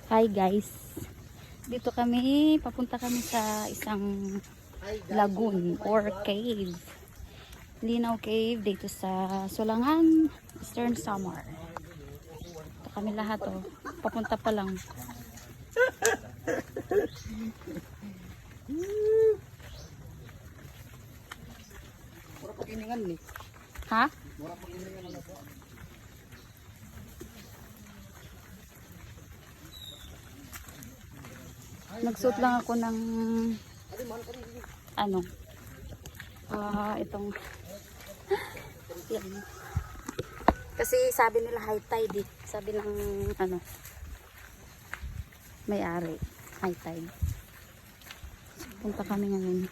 Hi guys. Dito kami, papunta kami sa isang lagoon or cave. Linaw Cave dito sa Sulangan, Eastern Samar. Ito kami lahat oh. Papunta pa lang. Mura pag-iningan ni. Ha? Mura pag-iningan na po. Nagsuot lang ako ng ano itong yan. Kasi sabi nila high tide eh. Sabi ng ano may-ari high tide. So, punta kami ngayon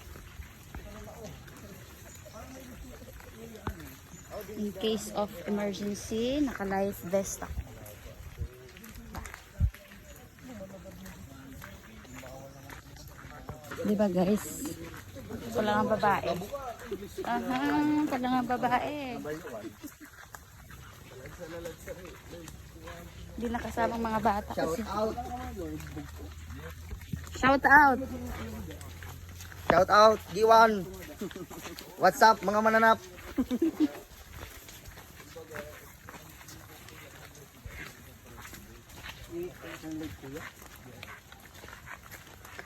in case of emergency. Naka life vest ako. Diba guys? Wala nga babae. Aha, wala nga babae. Hindi nakasamang mga bata kasi. Shout out. Shout out, Giwan. What's up mga mananap?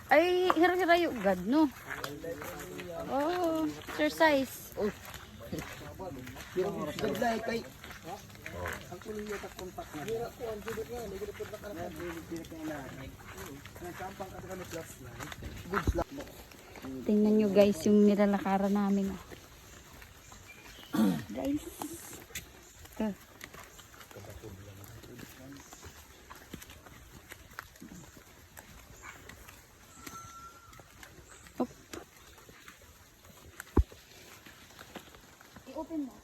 Ay, hira-hira yung God, no? Oh, exercise. Gabla kay. Tingnan nyo guys yung nilalakaran namin. Guys. Ito. I-open mo.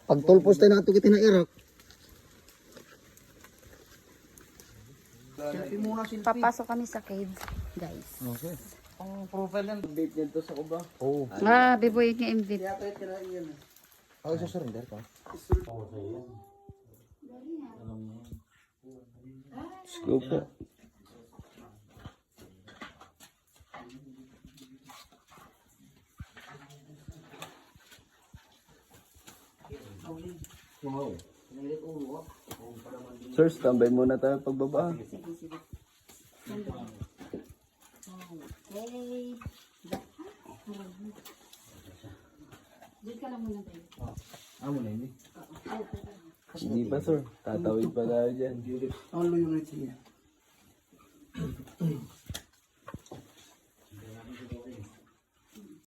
Pag tulpos tayo nato kita na Iraq. Selfie muna, selfie. Papasok kami sa cave, guys. Okay. Ang profile yan. Date nito sa kuba. Oo. Biboy nga invite. Kaya tayo kinain yan. Ako isa surrender ka. Go po. Wow. Sir, standby muna tayo pagbaba. Sige, sige. Okay. Diyan ka lang muna tayo. Amo na ini. Hindi pa sir, tatawid pa tayo dyan. Ang loyo na siya.